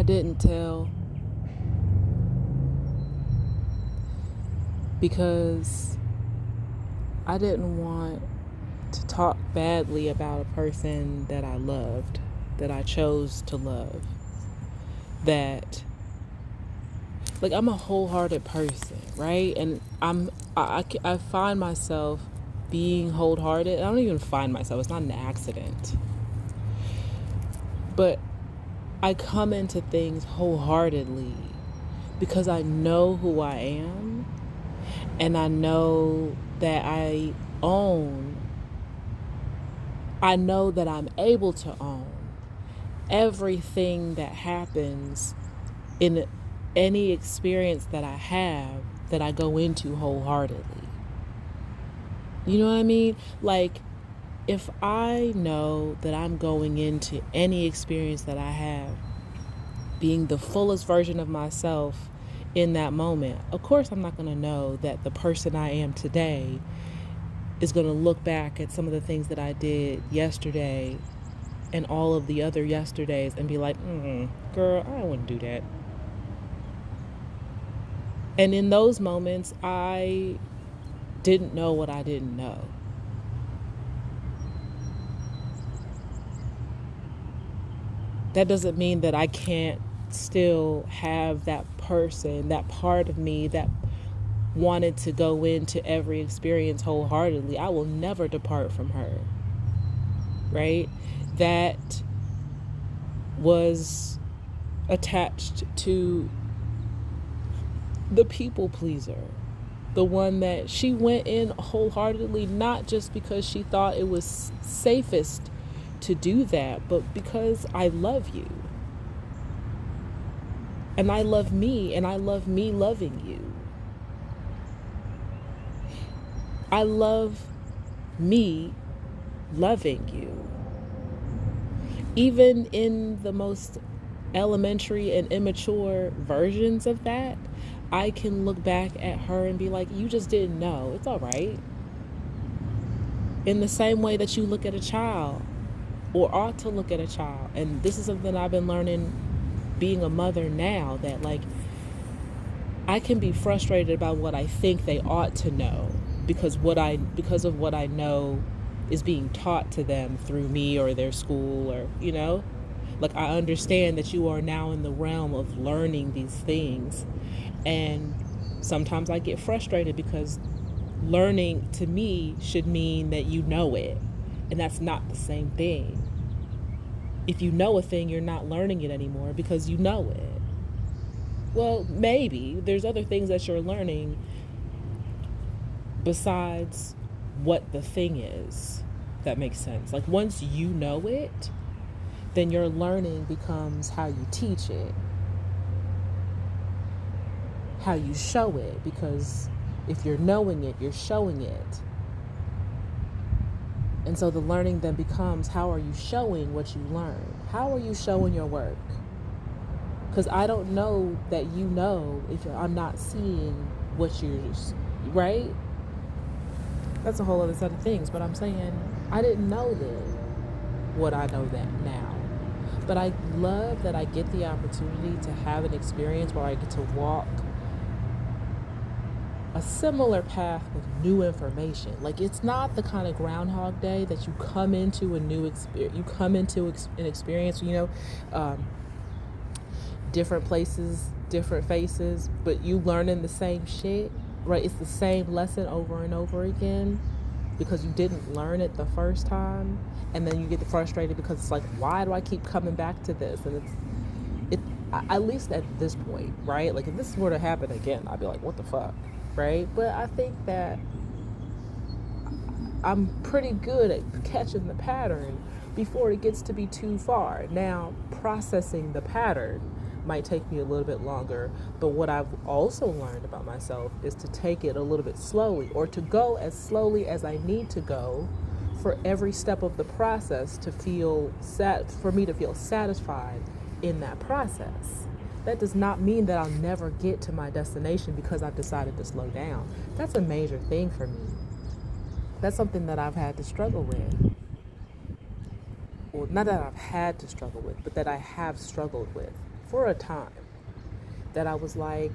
I didn't tell because I didn't want to talk badly about a person that I loved, that I chose to love. That, like, I'm a wholehearted person, right? And I find myself being wholehearted. I don't even find myself, it's not an accident. But I come into things wholeheartedly because I know who I am, and I know that I know that I'm able to own everything that happens in any experience that I have, that I go into wholeheartedly. You know what I mean? Like, if I know that I'm going into any experience that I have being the fullest version of myself in that moment, of course I'm not going to know that the person I am today is going to look back at some of the things that I did yesterday and all of the other yesterdays and be like, girl, I wouldn't do that. And in those moments, I didn't know what I didn't know. That doesn't mean that I can't still have that person, that part of me that wanted to go into every experience wholeheartedly. I will never depart from her, right? That was attached to the people pleaser, the one that she went in wholeheartedly, not just because she thought it was safest to do that, but because I love you. And I love me, and I love me loving you. I love me loving you. Even in the most elementary and immature versions of that, I can look back at her and be like, you just didn't know. It's all right. In the same way that you look at a child, or ought to look at a child. And this is something I've been learning being a mother now, that, like, I can be frustrated about what I think they ought to know because of what I know is being taught to them through me or their school, or, like, I understand that you are now in the realm of learning these things, and sometimes I get frustrated because learning to me should mean that you know it, and that's not the same thing. If you know a thing, you're not learning it anymore because you know it. Well, maybe there's other things that you're learning besides what the thing is. That makes sense. Like, once you know it, then your learning becomes how you teach it, how you show it, because if you're knowing it, you're showing it. And so the learning then becomes, how are you showing what you learn? How are you showing your work? Because I don't know that you know if I'm not seeing what you're, right? That's a whole other set of things. But I'm saying, I didn't know then what I know that now. But I love that I get the opportunity to have an experience where I get to walk a similar path with new information. Like, it's not the kind of Groundhog Day that you come into a new experience. You come into an experience, different places, different faces, but you learning the same shit, right? It's the same lesson over and over again because you didn't learn it the first time, and then you get frustrated because it's like, why do I keep coming back to this? And at least at this point, right? Like, if this were to happen again, I'd be like, what the fuck, right? But I think that I'm pretty good at catching the pattern before it gets to be too far. Now, processing the pattern might take me a little bit longer, but what I've also learned about myself is to take it a little bit slowly, or to go as slowly as I need to go for every step of the process for me to feel satisfied in that process. That does not mean that I'll never get to my destination because I've decided to slow down. That's a major thing for me. That's something that I've had to struggle with. Well, not that I've had to struggle with, but that I have struggled with for a time that I was like,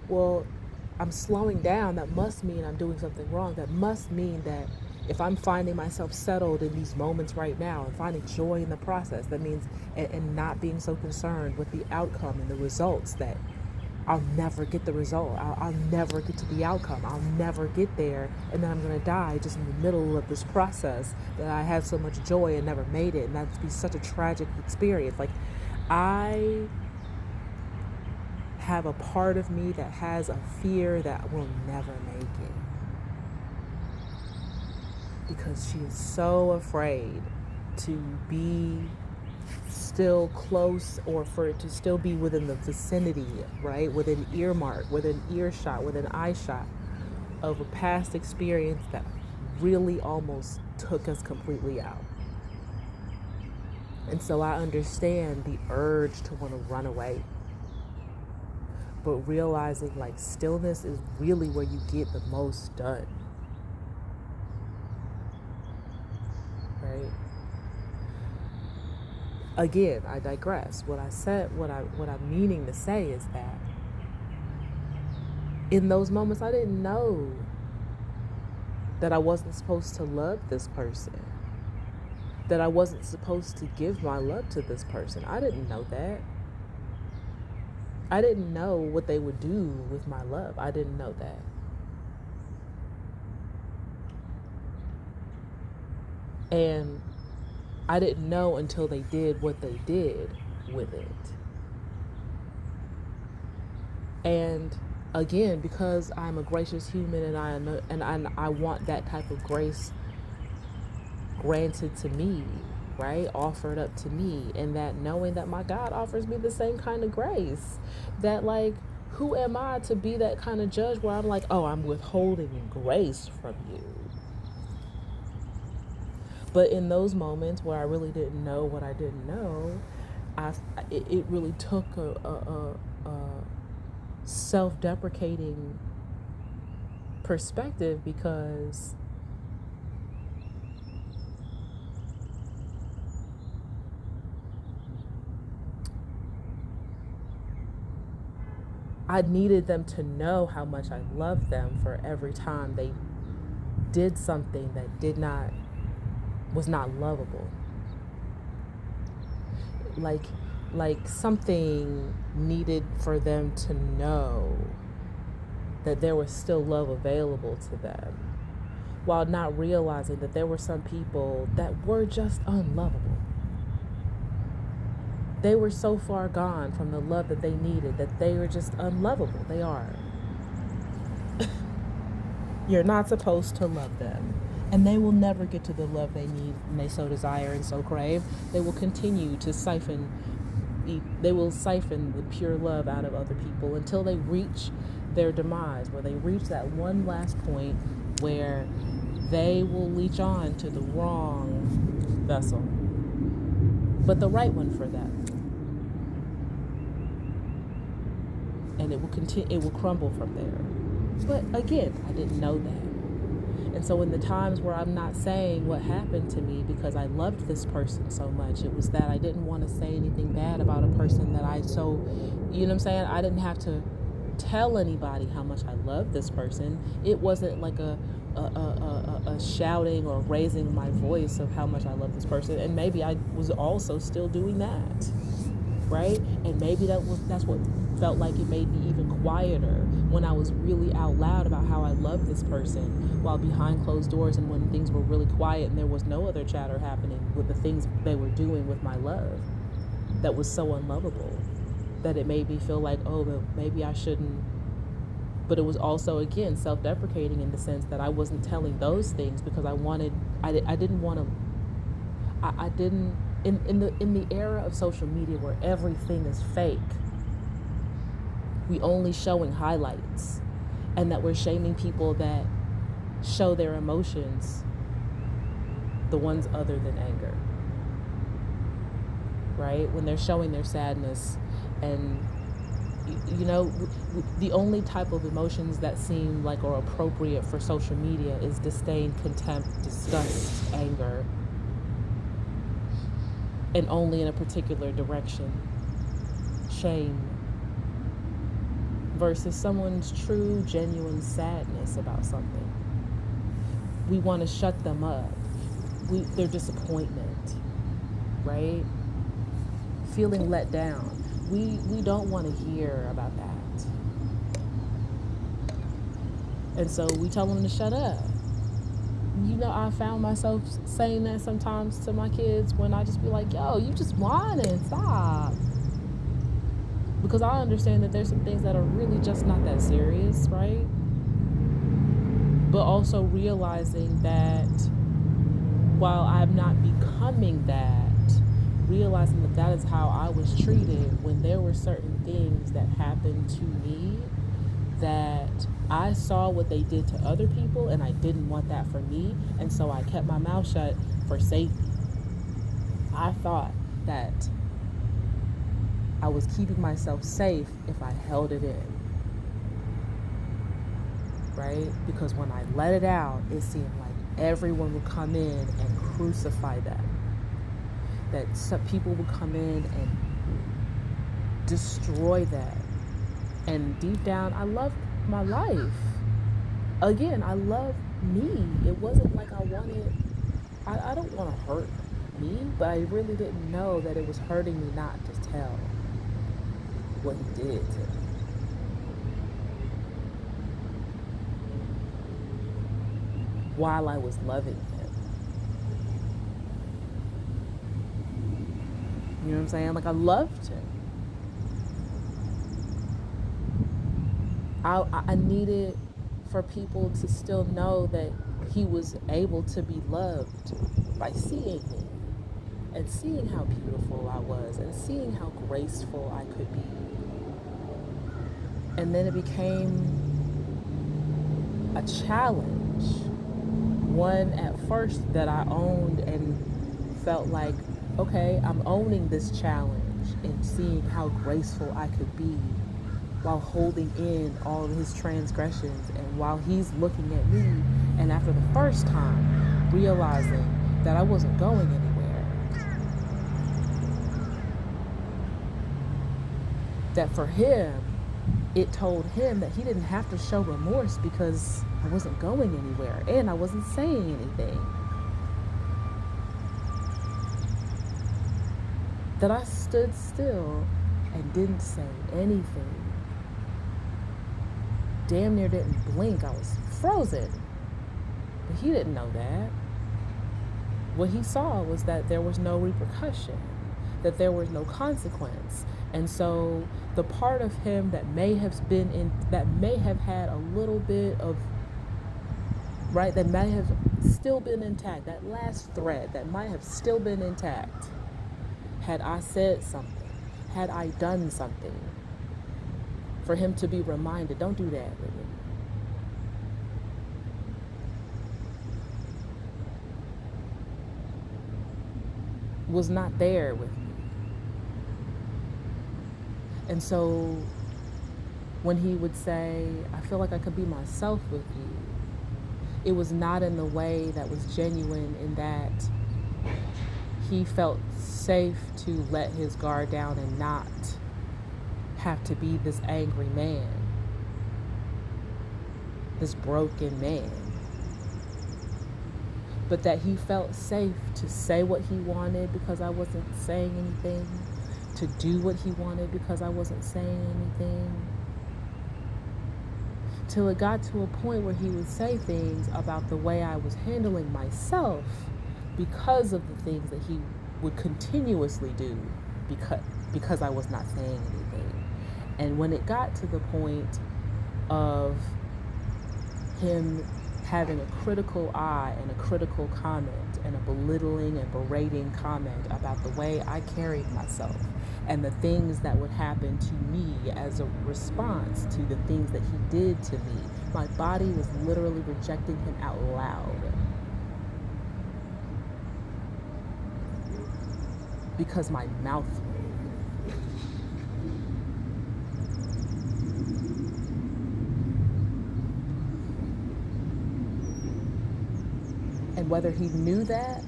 well, I'm slowing down. That must mean I'm doing something wrong. That must mean that if I'm finding myself settled in these moments right now and finding joy in the process, that means, and not being so concerned with the outcome and the results, that I'll never get the result. I'll never get to the outcome. I'll never get there. And then I'm going to die just in the middle of this process that I had so much joy and never made it. And that'd be such a tragic experience. Like, I have a part of me that has a fear that will never make it, because she is so afraid to be still close, or for it to still be within the vicinity, right? Within earmark, within earshot, within eye shot of a past experience that really almost took us completely out. And so I understand the urge to want to run away. But realizing like stillness is really where you get the most done. Right? Again, I digress. What I'm meaning to say is that in those moments I didn't know that I wasn't supposed to love this person, that I wasn't supposed to give my love to this person. I didn't know that. I didn't know what they would do with my love. I didn't know that. And I didn't know until they did what they did with it. And again, because I'm a gracious human, and I want that type of grace granted to me, right? Offered up to me, and that knowing that my God offers me the same kind of grace, that like, who am I to be that kind of judge where I'm like, oh, I'm withholding grace from you. But in those moments where I really didn't know what I didn't know, it really took a self-deprecating perspective, because I needed them to know how much I loved them for every time they did something that was not lovable. Like something needed for them to know that there was still love available to them, while not realizing that there were some people that were just unlovable. They were so far gone from the love that they needed that they were just unlovable. They are. You're not supposed to love them. And they will never get to the love they need and they so desire and so crave. They will continue to siphon the pure love out of other people until they reach their demise, where they reach that one last point where they will leech on to the wrong vessel, but the right one for them. And it will crumble from there. But again, I didn't know that. And so in the times where I'm not saying what happened to me because I loved this person so much, it was that I didn't want to say anything bad about a person that you know what I'm saying? I didn't have to tell anybody how much I loved this person. It wasn't like a shouting or raising my voice of how much I love this person. And maybe I was also still doing that, right? And maybe that's what felt like it made me even quieter, when I was really out loud about how I loved this person, while behind closed doors and when things were really quiet and there was no other chatter happening with the things they were doing with my love that was so unlovable, that it made me feel like, oh, maybe I shouldn't. But it was also, again, self-deprecating in the sense that I wasn't telling those things because in the era of social media where everything is fake, we only showing highlights, and that we're shaming people that show their emotions, the ones other than anger, right? When they're showing their sadness, and the only type of emotions that seem like are appropriate for social media is disdain, contempt, disgust, anger, and only in a particular direction. shame versus someone's true, genuine sadness about something. We want to shut them up. Their disappointment, right? Feeling let down. We don't want to hear about that. And so we tell them to shut up. I found myself saying that sometimes to my kids when I just be like, yo, you just whining, stop. Because I understand that there's some things that are really just not that serious, right? But also realizing that while I'm not becoming that, realizing that that is how I was treated when there were certain things that happened to me that I saw what they did to other people and I didn't want that for me, and so I kept my mouth shut for safety. I thought that I was keeping myself safe if I held it in, right? Because when I let it out, it seemed like everyone would come in and crucify them. That some people would come in and destroy them. And deep down, I loved my life. Again, I love me. It wasn't like I don't want to hurt me, but I really didn't know that it was hurting me not to tell what he did to me. While I was loving him. You know what I'm saying? Like, I loved him. I needed for people to still know that he was able to be loved by seeing me and seeing how beautiful I was and seeing how graceful I could be. And then it became a challenge. One at first that I owned and felt like, okay, I'm owning this challenge and seeing how graceful I could be while holding in all of his transgressions and while he's looking at me, and after the first time realizing that I wasn't going anywhere, that for him it told him that he didn't have to show remorse because I wasn't going anywhere and I wasn't saying anything, that I stood still and didn't say anything. Damn near didn't blink. I was frozen. But he didn't know that. What he saw was that there was no repercussion, that there was no consequence. And so the part of him that may have had a little bit of, right, that may have still been intact, that last thread that might have still been intact, had I said something, had I done something, for him to be reminded, don't do that with me. Was not there with me. And so when he would say, I feel like I could be myself with you, it was not in the way that was genuine, in that he felt safe to let his guard down and not have to be this angry man, this broken man, but that he felt safe to say what he wanted because I wasn't saying anything, to do what he wanted because I wasn't saying anything, till it got to a point where he would say things about the way I was handling myself because of the things that he would continuously do because I was not saying anything. And when it got to the point of him having a critical eye and a critical comment and a belittling and berating comment about the way I carried myself and the things that would happen to me as a response to the things that he did to me, my body was literally rejecting him out loud. Because my mouth moved. And whether he knew that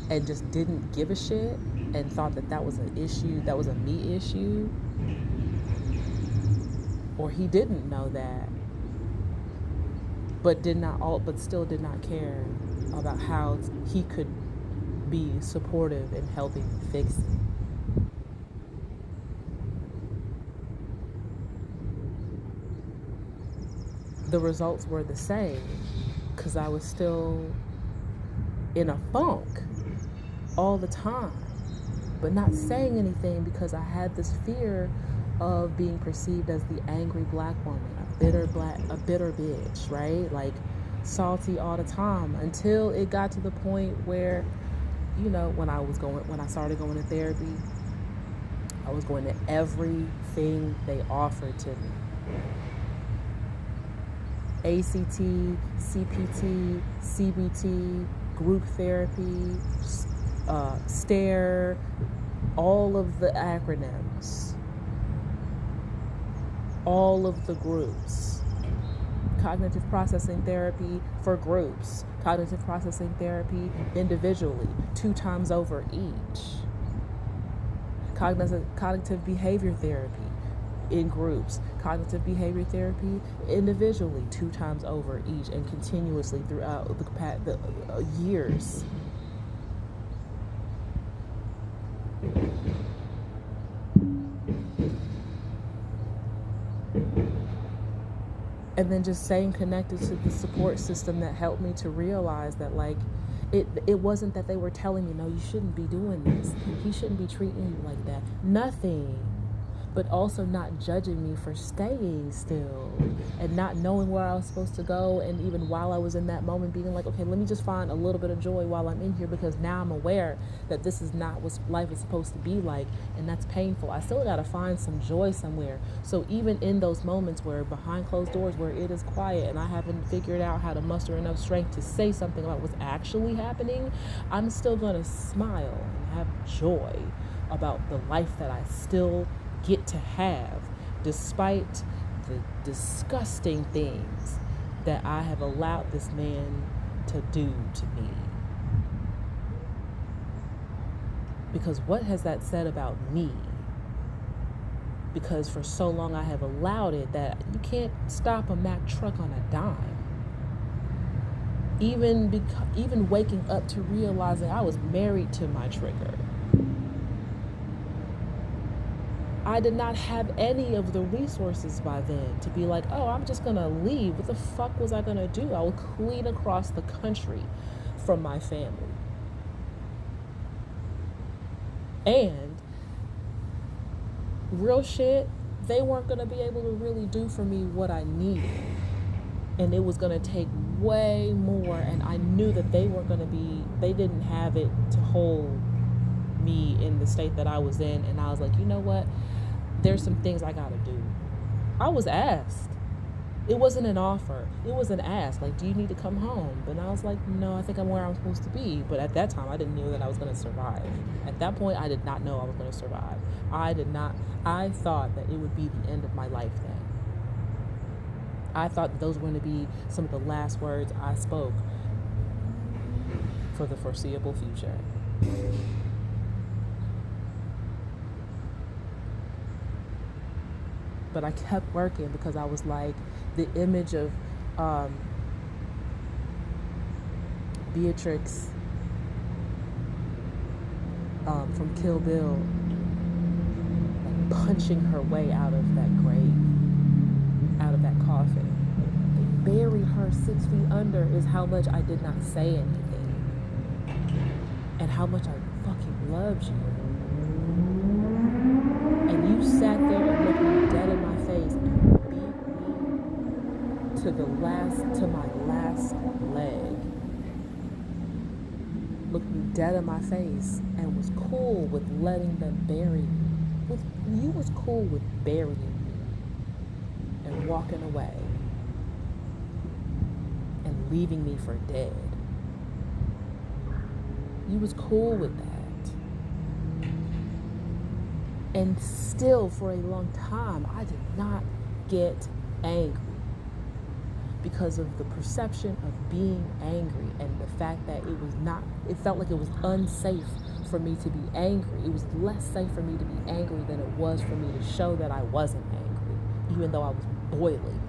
and just didn't give a shit and thought that that was an issue, that was a me issue, or he didn't know that, but still did not care about how he could be supportive in helping me fix it. The results were the same because I was still in a funk all the time, but not saying anything because I had this fear of being perceived as the angry black woman, a bitter bitch, right? Like salty all the time, until it got to the point where, when I started going to therapy, I was going to everything they offered to me. ACT, CPT, CBT, group therapy, STARE, all of the acronyms, all of the groups. Cognitive processing therapy for groups, cognitive processing therapy individually, 2 times over each. Cognitive behavior therapy in groups, cognitive behavior therapy individually, 2 times over each, and continuously throughout the years. And then just staying connected to the support system that helped me to realize that, like, it wasn't that they were telling me, no, you shouldn't be doing this, he shouldn't be treating you like that, nothing, but also not judging me for staying still and not knowing where I was supposed to go. And even while I was in that moment, being like, okay, let me just find a little bit of joy while I'm in here, because now I'm aware that this is not what life is supposed to be like, and that's painful. I still got to find some joy somewhere. So even in those moments where behind closed doors, where it is quiet and I haven't figured out how to muster enough strength to say something about what's actually happening, I'm still going to smile and have joy about the life that I still get to have, despite the disgusting things that I have allowed this man to do to me. Because what has that said about me? Because for so long I have allowed it that you can't stop a Mack truck on a dime. Even waking up to realizing I was married to my trigger. I did not have any of the resources by then to be like, oh, I'm just going to leave. What the fuck was I going to do? I would clean across the country from my family. And real shit, they weren't going to be able to really do for me what I needed. And it was going to take way more. And I knew that they didn't have it to hold me in the state that I was in. And I was like, you know what? There's some things I gotta do. I was asked. It wasn't an offer. It was an ask. Like, do you need to come home? And I was like, no, I think I'm where I'm supposed to be. But at that time, I didn't know that I was going to survive. At that point, I did not know I was going to survive. I thought that it would be the end of my life then. I thought that those were going to be some of the last words I spoke for the foreseeable future. But I kept working because I was like, the image of Beatrix from Kill Bill, like punching her way out of that grave, out of that coffin. They buried her 6 feet under is how much I did not say anything. And how much I fucking loved you. And you sat there and looked me dead in my face and beat me to my last leg. Looked me dead in my face and was cool with letting them bury me. You was cool with burying me and walking away and leaving me for dead. You was cool with that. And still, for a long time, I did not get angry because of the perception of being angry and the fact that it felt like it was unsafe for me to be angry. It was less safe for me to be angry than it was for me to show that I wasn't angry, even though I was boiling.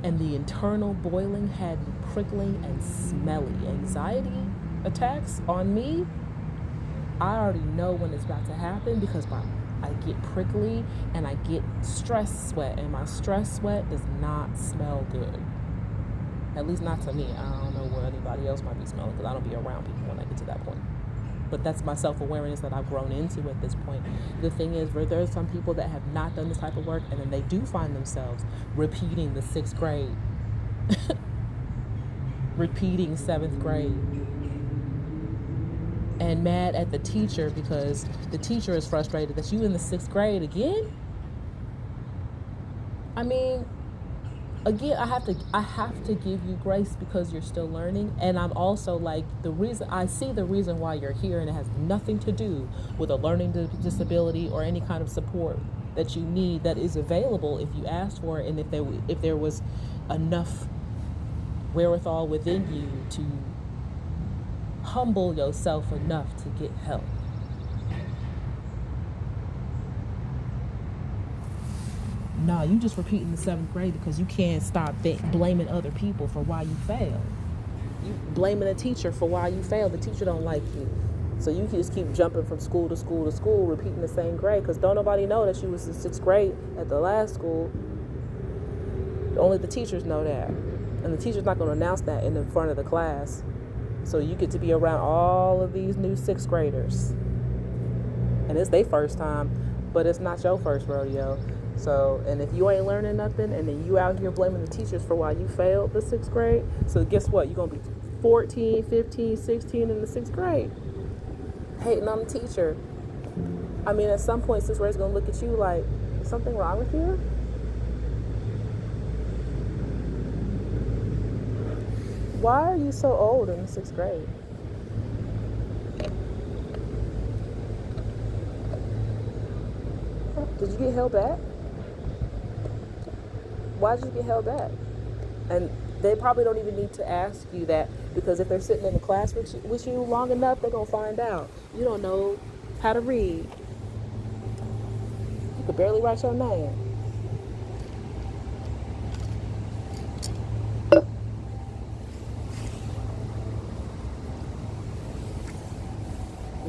And the internal boiling had me prickling and smelly. Anxiety attacks on me, I already know when it's about to happen because I get prickly and I get stress sweat, and my stress sweat does not smell good. At least not to me. I don't know what anybody else might be smelling because I don't be around people when I get to that point. But that's my self-awareness that I've grown into at this point. The thing is, where there's some people that have not done this type of work, and then they do find themselves repeating the 6th grade, repeating 7th grade, and mad at the teacher because the teacher is frustrated that you in the 6th grade again. I mean, again, I have to give you grace because you're still learning. And I'm also like, I see the reason why you're here, and it has nothing to do with a learning disability or any kind of support that you need that is available if you ask for it, and if there was enough wherewithal within you to humble yourself enough to get help. Nah, you just repeating the 7th grade because you can't stop blaming other people for why you failed. You blaming a teacher for why you failed. The teacher don't like you. So you can just keep jumping from school to school to school, repeating the same grade, because don't nobody know that you was in 6th grade at the last school. Only the teachers know that. And the teacher's not going to announce that in the front of the class. So you get to be around all of these new 6th graders. And it's their first time, but it's not your first rodeo. So, and if you ain't learning nothing, and then you out here blaming the teachers for why you failed the 6th grade, so guess what? You're going to be 14, 15, 16 in the 6th grade. Hating on the teacher. I mean, at some point, 6th grade's going to look at you like, is something wrong with you? Why are you so old in the 6th grade? Did you get held back? Why did you get held back? And they probably don't even need to ask you that, because if they're sitting in the class with you long enough, they're going to find out. You don't know how to read. You could barely write your name. But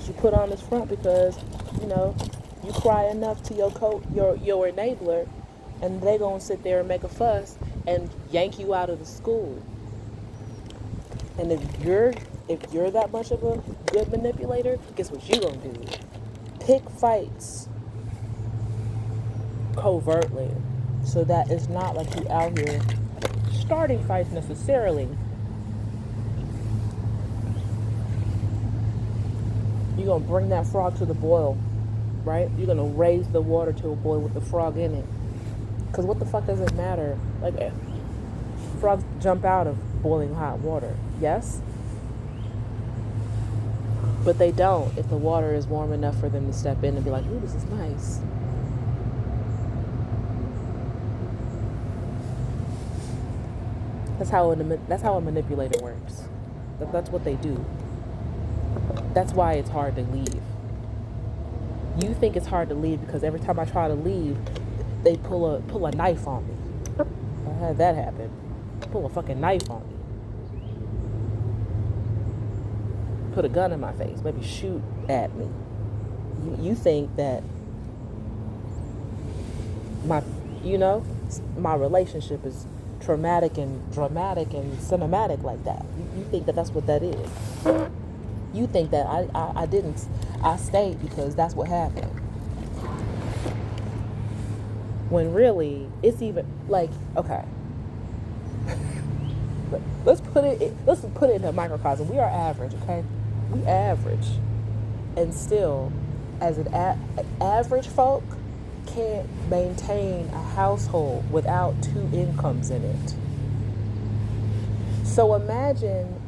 you put on this front because, you cry enough to your enabler, and they gonna sit there and make a fuss and yank you out of the school. And if you're that much of a good manipulator, guess what you gonna do? Pick fights covertly, so that it's not like you out here starting fights necessarily. You're gonna bring that frog to the boil, right? You're gonna raise the water to a boil with the frog in it. Because what the fuck does it matter? Like, frogs jump out of boiling hot water, yes? But they don't if the water is warm enough for them to step in and be like, ooh, this is nice. That's how a manipulator works. That's what they do. That's why it's hard to leave. You think it's hard to leave because every time I try to leave, they pull a knife on me. I had that happen. Pull a fucking knife on me. Put a gun in my face. Maybe shoot at me. You think that my relationship is traumatic and dramatic and cinematic like that. You think that that's what that is. You think that I stayed because that's what happened. When really, it's even like, okay. Let's put it in a microcosm. We are average, okay? We average. And still, as an average folk, can't maintain a household without 2 incomes in it. So imagine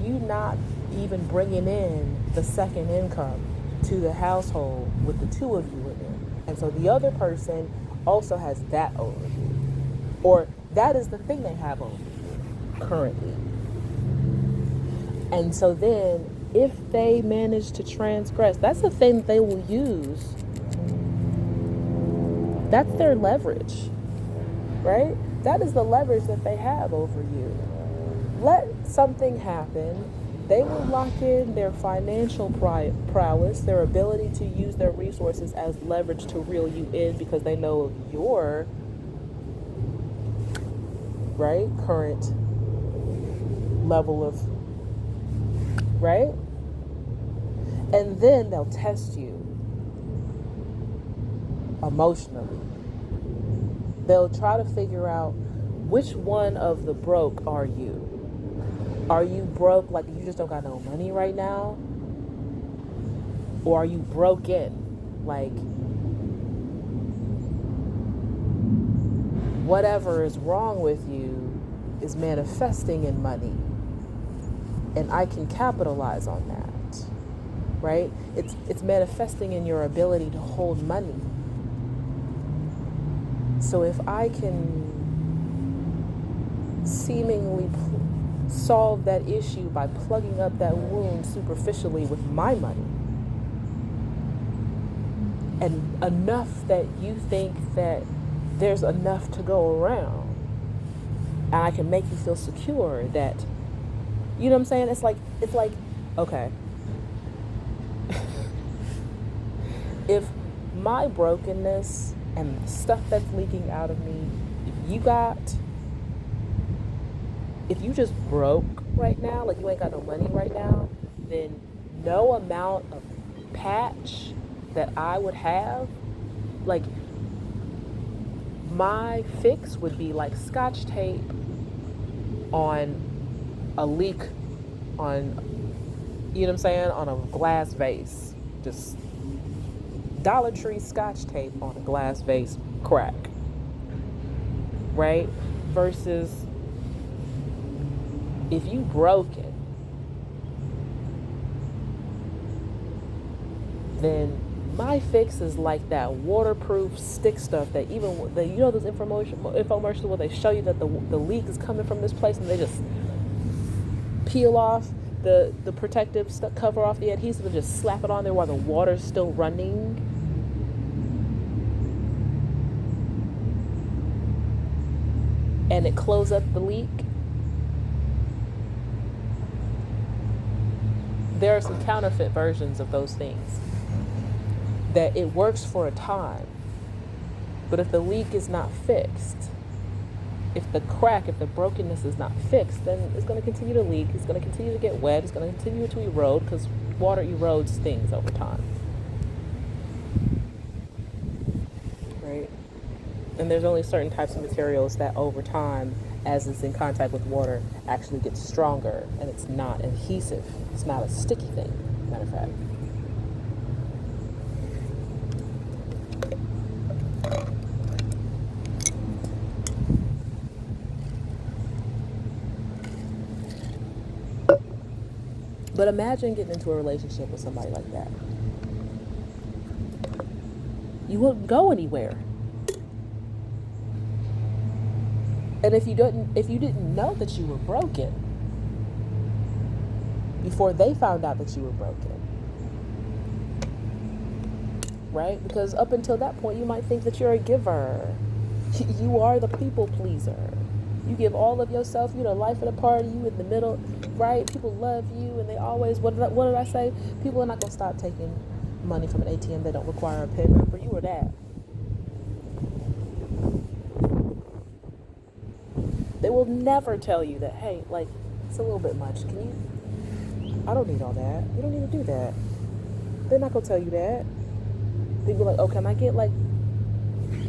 you not even bringing in the second income to the household with the 2 of you in it. And so the other person also has that over you. Or that is the thing they have over you currently. And so then if they manage to transgress, that's the thing that they will use That's their leverage, right? That is the leverage that they have over you. Let something happen. They will lock in their financial prowess, their ability to use their resources as leverage to reel you in because they know your right current level of right, and then they'll test you emotionally. They'll try to figure out which one of the broke are you. Are you broke like you just don't got no money right now? Or are you broken? Like whatever is wrong with you is manifesting in money. And I can capitalize on that. Right? It's manifesting in your ability to hold money. So if I can seemingly solve that issue by plugging up that wound superficially with my money, and enough that you think that there's enough to go around, and I can make you feel secure that, you know what I'm saying? It's like, okay, if my brokenness and the stuff that's leaking out of me, if you just broke right now, like you ain't got no money right now, then no amount of patch that I would have, like my fix would be like Scotch tape on a leak on, you know what I'm saying, on a glass vase. Just Dollar Tree Scotch tape on a glass vase crack, right? Versus if you broke it, then my fix is like that waterproof stick stuff that even you know those infomercials where they show you that the leak is coming from this place and they just peel off the protective cover off the adhesive and just slap it on there while the water's still running. And it closes up the leak. There are some counterfeit versions of those things that it works for a time, but if the leak is not fixed, if the brokenness is not fixed, then it's going to continue to leak, it's going to continue to get wet, it's going to continue to erode, because water erodes things over time, right? And there's only certain types of materials that over time, as it's in contact with water, actually gets stronger, and it's not adhesive, it's not a sticky thing, matter of fact. But imagine getting into a relationship with somebody like that. You wouldn't go anywhere. And if you didn't know that you were broken before they found out that you were broken, right? Because up until that point, you might think that you're a giver. You are the people pleaser. You give all of yourself. You're the life of the party. You in the middle, right? People love you, and they always. What did I say? People are not gonna stop taking money from an ATM. They don't require a PIN number. You are that. They will never tell you that. Hey, like it's a little bit much. Can you? I don't need all that. You don't need to do that. They're not gonna tell you that. They be like, oh, can I get like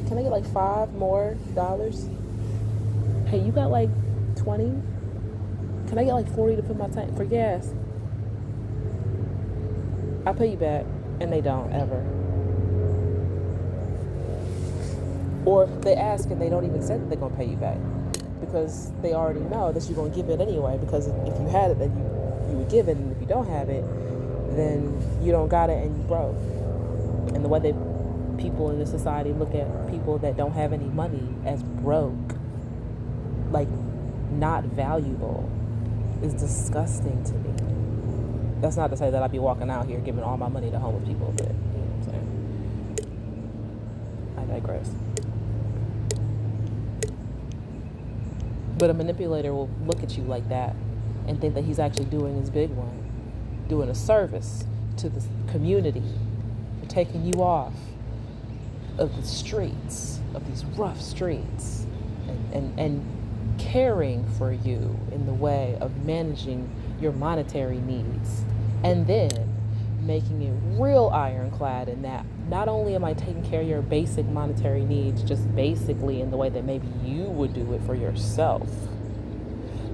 $5 more? Hey, you got like 20? Can I get like 40 to put my tank for gas? I'll pay you back. And they don't ever. Or they ask and they don't even say that they're gonna pay you back, because they already know that you're gonna give it anyway, because if you had it, then you would give it, and if you don't have it, then you don't got it and you broke. And the way people in this society look at people that don't have any money as broke, like not valuable, is disgusting to me. That's not to say that I'd be walking out here giving all my money to homeless people, but you know what I'm saying. I digress. But a manipulator will look at you like that and think that he's actually doing his big one, doing a service to the community, for taking you off of the streets, of these rough streets, and caring for you in the way of managing your monetary needs, and then making it real ironclad in that not only am I taking care of your basic monetary needs, just basically in the way that maybe you would do it for yourself,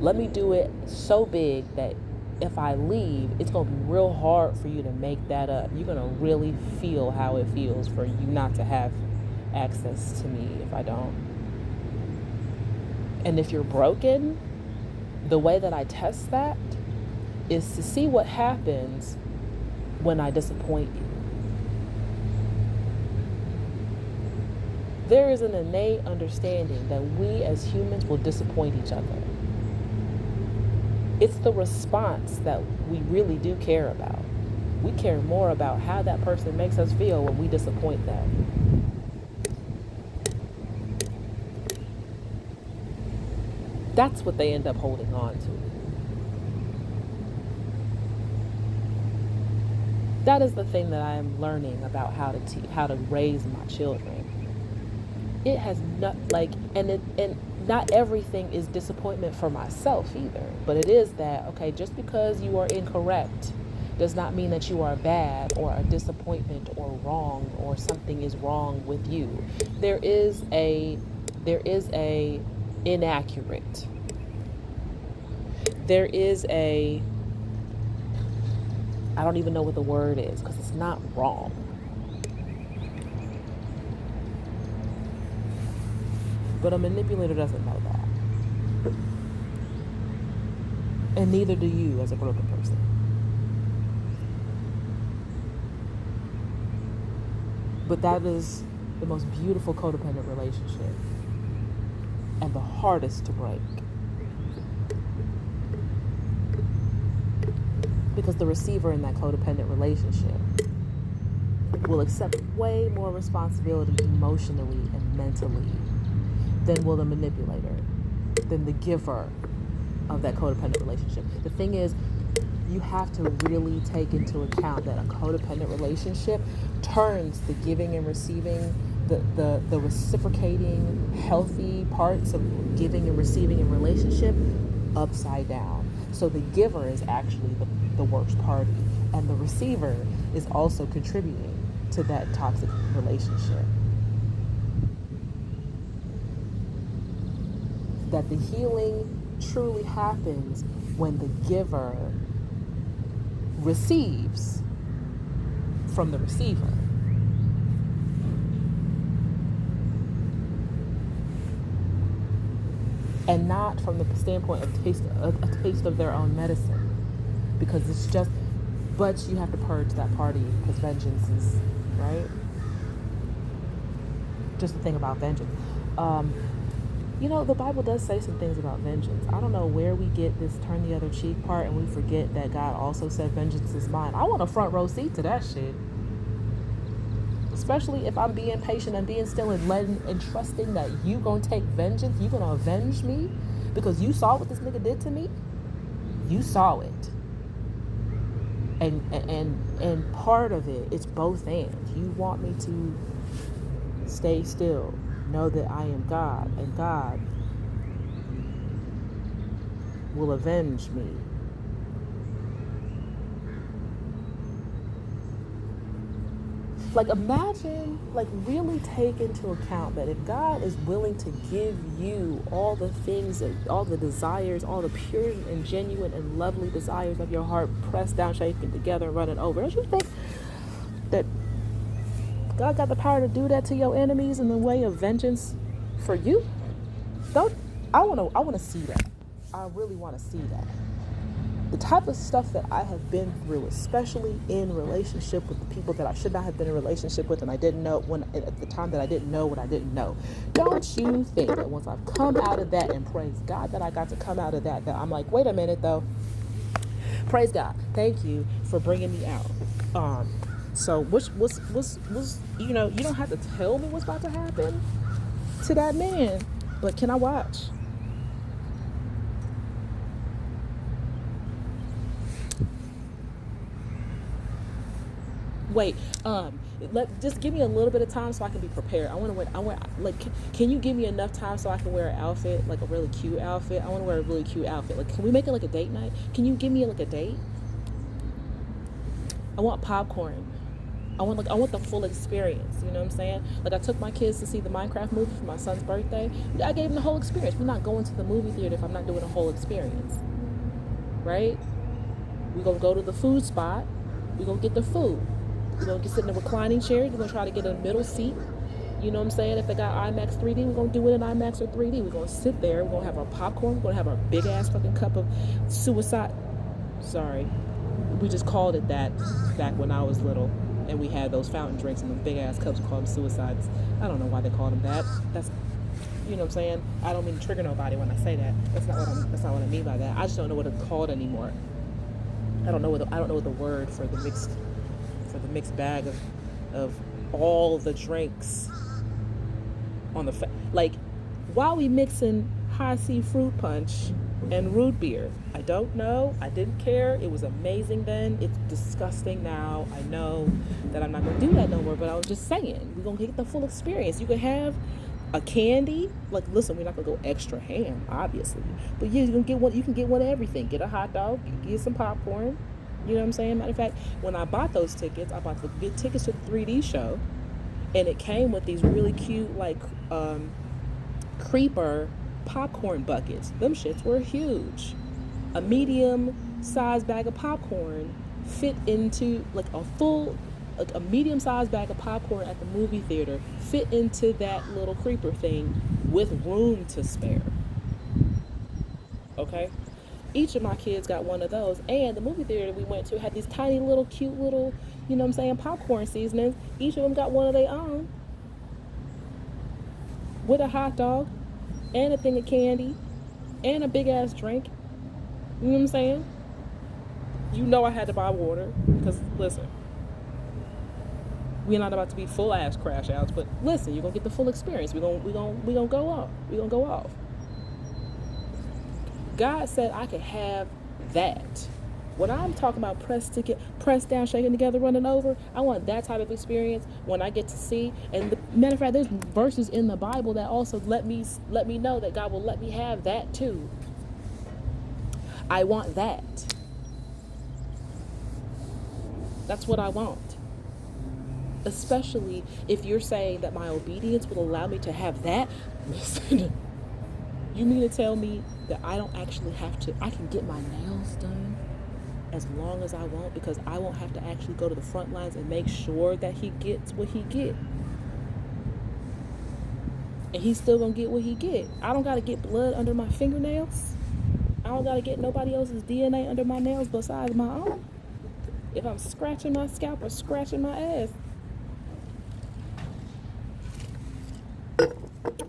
let me do it so big that if I leave, it's going to be real hard for you to make that up. You're going to really feel how it feels for you not to have access to me if I don't. And if you're broken, the way that I test that is to see what happens when I disappoint you. There is an innate understanding that we as humans will disappoint each other. It's the response that we really do care about. We care more about how that person makes us feel when we disappoint them. That's what they end up holding on to. That is the thing that I am learning about how to raise my children. It has not and not everything is disappointment for myself either, but it is that, okay, just because you are incorrect does not mean that you are bad or a disappointment or wrong or something is wrong with you. There is a inaccurate. There is a, I don't even know what the word is because it's not wrong. But a manipulator doesn't know that. And neither do you as a broken person. But that is the most beautiful codependent relationship and the hardest to break. Because the receiver in that codependent relationship will accept way more responsibility emotionally and mentally than will the manipulator, than the giver of that codependent relationship. The thing is, you have to really take into account that a codependent relationship turns the giving and receiving, the reciprocating, healthy parts of giving and receiving in relationship upside down. So the giver is actually the worst party, and the receiver is also contributing to that toxic relationship. That the healing truly happens when the giver receives from the receiver. And not from the standpoint of a taste of their own medicine. Because it's just, but you have to purge that party because vengeance is, right? Just the thing about vengeance. The Bible does say some things about vengeance. I don't know where we get this turn the other cheek part and we forget that God also said vengeance is mine. I want a front row seat to that shit. Especially if I'm being patient and being still and letting and trusting that you gonna take vengeance, you gonna avenge me because you saw what this nigga did to me. You saw it. And part of it, it's both and. You want me to stay still. Know that I am God, and God will avenge me. Imagine, really take into account that if God is willing to give you all the things, all the desires, all the pure and genuine and lovely desires of your heart, pressed down, shaken together, and running over, don't you think that God got the power to do that to your enemies in the way of vengeance for you? I want to see that. I really want to see that. The type of stuff that I have been through, especially in relationship with the people that I should not have been in a relationship with, and I didn't know at the time that I didn't know what I didn't know. Don't you think that once I've come out of that, and praise God that I got to come out of that I'm like, wait a minute though. Praise God. Thank you for bringing me out. So what's you know, you don't have to tell me what's about to happen to that man, but can I watch? Wait, let just give me a little bit of time so I can be prepared. I want to wear. I want like. Can you give me enough time so I can wear an outfit, like a really cute outfit? I want to wear a really cute outfit. Like, can we make it like a date night? Can you give me like a date? I want popcorn. I want the full experience. You know what I'm saying? Like I took my kids to see the Minecraft movie for my son's birthday. I gave them the whole experience. We're not going to the movie theater if I'm not doing a whole experience, right? We're gonna go to the food spot. We're gonna get the food. We're gonna sit in the reclining chair. We're gonna try to get a middle seat. You know what I'm saying? If they got IMAX 3D, we're gonna do it in IMAX or 3D. We're gonna sit there. We're gonna have our popcorn. We're gonna have our big ass fucking cup of suicide. Sorry, we just called it that back when I was little, and we had those fountain drinks in the big ass cups. We called them suicides. I don't know why they called them that. That's, you know what I'm saying? I don't mean to trigger nobody when I say that. That's not what I mean by that. I just don't know what it's called anymore. I don't know what the word for the mixed bag of all the drinks on the like, while we mixing high C fruit punch and root beer. I don't know. I didn't care. It was amazing then. It's disgusting now. I know that I'm not gonna do that no more. But I was just saying, we're gonna get the full experience. You can have a candy. Like, listen, we're not gonna go extra ham, obviously. But yeah, you're gonna get one. You can get one of everything. Get a hot dog. Get some popcorn. You know what I'm saying? Matter of fact, when I bought those tickets, I bought the good tickets to the 3D show, and it came with these really cute, like, creeper popcorn buckets. Them shits were huge. A medium sized bag of popcorn fit into, like, a medium sized bag of popcorn at the movie theater fit into that little creeper thing with room to spare. Okay? Each of my kids got one of those, and the movie theater we went to had these tiny little cute little, you know what I'm saying, popcorn seasonings. Each of them got one of their own, with a hot dog and a thing of candy and a big ass drink. You know what I'm saying? You know I had to buy water because, listen, we're not about to be full ass crash outs, but listen, you're gonna get the full experience. We gonna go off. We gonna go off. God said I could have that. When I'm talking about press down, shaking together, running over, I want that type of experience when I get to see. And the matter of fact, there's verses in the Bible that also let me know that God will let me have that too. I want that. That's what I want. Especially if you're saying that my obedience will allow me to have that. Listen, you mean to tell me that I don't actually have to, I can get my nails done as long as I want, because I won't have to actually go to the front lines and make sure that he gets what he get. And he's still gonna get what he get. I don't gotta get blood under my fingernails. I don't gotta get nobody else's DNA under my nails besides my own. If I'm scratching my scalp or scratching my ass.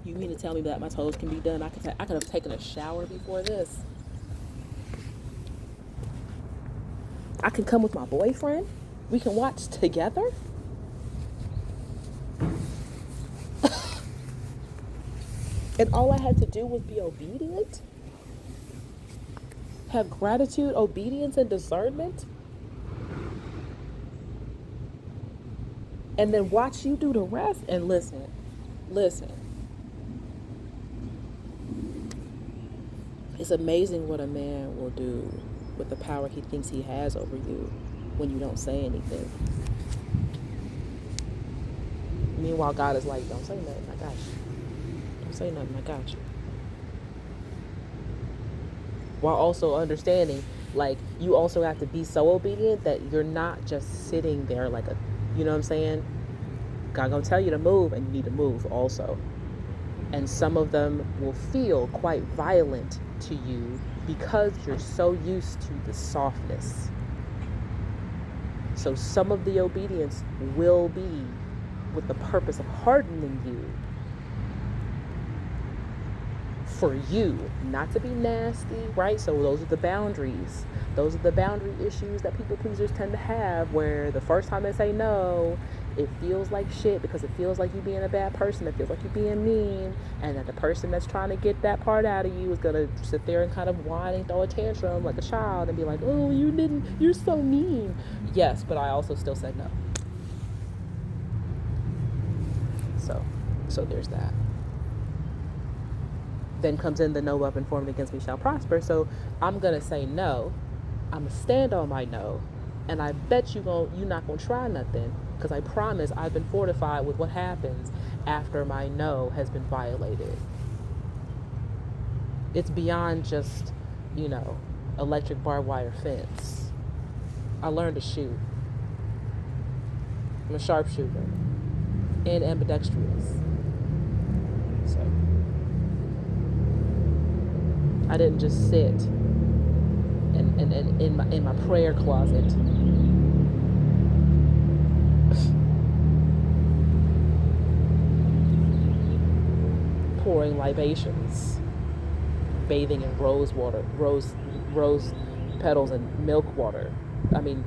You mean to tell me that my toes can be done? I could have taken a shower before this. I can come with my boyfriend. We can watch together. And all I had to do was be obedient. Have gratitude, obedience, and discernment. And then watch you do the rest. And listen. It's amazing what a man will do with the power he thinks he has over you when you don't say anything. Meanwhile, God is like, don't say nothing, I got you. Don't say nothing, I got you. While also understanding, like, you also have to be so obedient that you're not just sitting there like a, you know what I'm saying? God gonna tell you to move, and you need to move also. And some of them will feel quite violent to you because you're so used to the softness. So some of the obedience will be with the purpose of hardening you for you, not to be nasty, right? So those are the boundaries. Those are the boundary issues that people pleasers tend to have, where the first time they say no, it feels like shit because it feels like you being a bad person. It feels like you being mean, and that the person that's trying to get that part out of you is gonna sit there and kind of whine and throw a tantrum like a child and be like, "Oh, you're so mean." Yes, but I also still said no. So there's that. Then comes in the no weapon formed against me shall prosper. So I'm gonna say no. I'm gonna stand on my no, and I bet you're not gonna try nothing, because I promise I've been fortified with what happens after my no has been violated. It's beyond just, electric barbed wire fence. I learned to shoot. I'm a sharpshooter and ambidextrous. So I didn't just sit and in my prayer closet pouring libations, bathing in rose petals and milk water. I mean,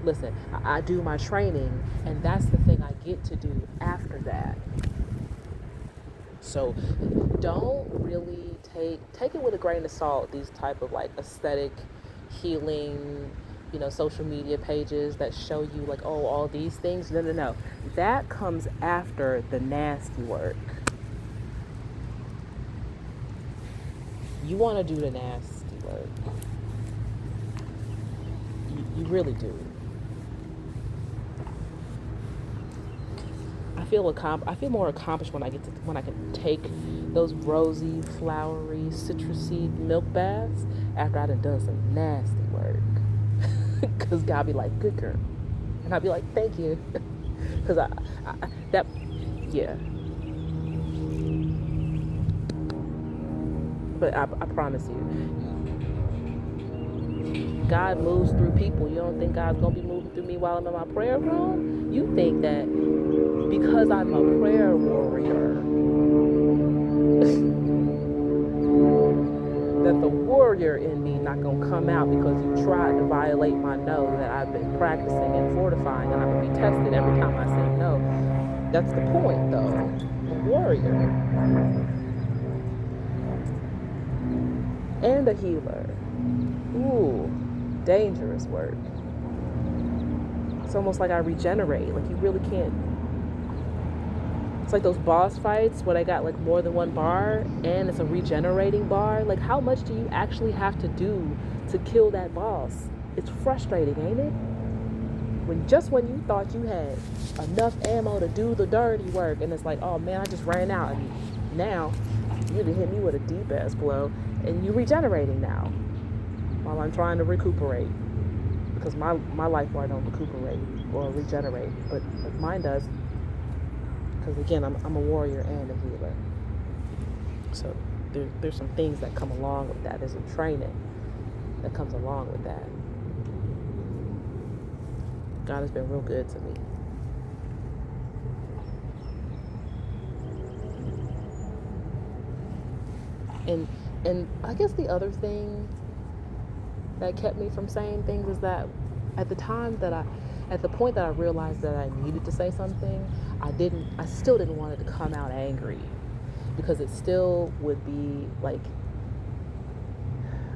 listen, I do my training, and that's the thing I get to do after that. So don't really take it with a grain of salt, these type of like aesthetic healing, social media pages that show you like, oh, all these things. No. That comes after the nasty work. You want to do the nasty work. You really do. I feel more accomplished when I can take those rosy, flowery, citrusy milk baths after I done some nasty work. Because God be like, good girl. And I'll be like, thank you. Because yeah. But I promise you, God moves through people. You don't think God's going to be moving through me while I'm in my prayer room? You think that because I'm a prayer warrior, that the warrior in me not going to come out because you tried to violate my no that I've been practicing and fortifying, and I'm going to be tested every time I say no. That's the point, though. A warrior. And a healer. Ooh, dangerous work. It's almost like I regenerate. Like, you really can't. It's like those boss fights where they got like more than one bar and it's a regenerating bar. Like, how much do you actually have to do to kill that boss? It's frustrating, ain't it? When you thought you had enough ammo to do the dirty work, and it's like, oh man, I just ran out, and now you done hit me with a deep ass blow, and you regenerating now while I'm trying to recuperate, because my life bar don't recuperate or regenerate, but mine does, because again, I'm a warrior and a healer. So there's some things that come along with that. There's some training that comes along with that. God has been real good to me. And I guess the other thing that kept me from saying things is that at the point that I realized that I needed to say something, I still didn't want it to come out angry, because it still would be like,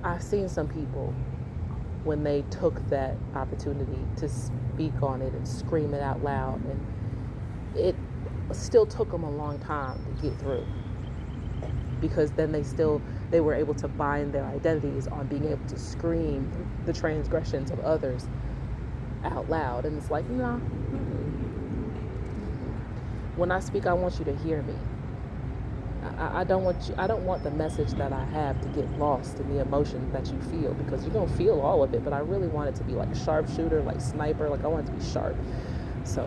I've seen some people when they took that opportunity to speak on it and scream it out loud, and it still took them a long time to get through, because then they were able to bind their identities on being able to scream the transgressions of others out loud. And it's like, nah. When I speak, I want you to hear me. I don't want the message that I have to get lost in the emotion that you feel, because you're gonna feel all of it, but I really want it to be like a sharpshooter, like sniper, like I want it to be sharp. So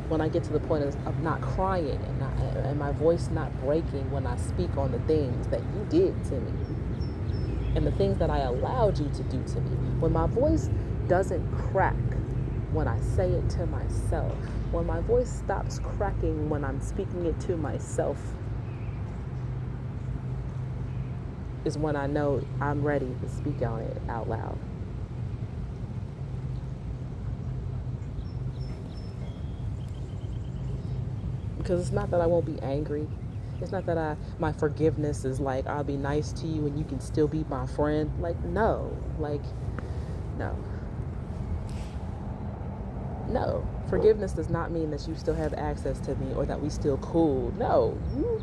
when I get to the point of not crying and my voice not breaking when I speak on the things that you did to me and the things that I allowed you to do to me, when my voice doesn't crack when I say it to myself, when my voice stops cracking when I'm speaking it to myself, is when I know I'm ready to speak on it out loud. Because it's not that I won't be angry. It's not that my forgiveness is like I'll be nice to you and you can still be my friend. Like no. Like no. No. Forgiveness does not mean that you still have access to me or that we still cool. No. You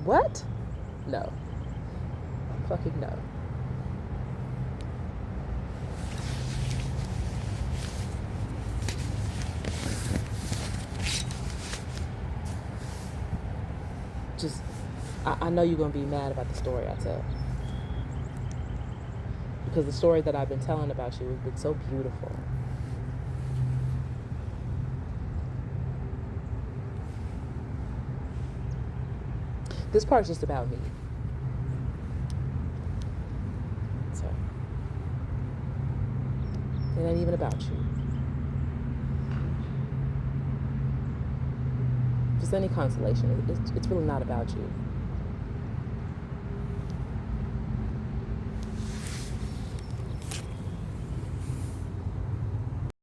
what? No. Fucking no. Just I know you're gonna be mad about the story I tell. Because the story that I've been telling about you has been so beautiful. This part's just about me. So it ain't even about you. If it's any consolation, it's really not about you.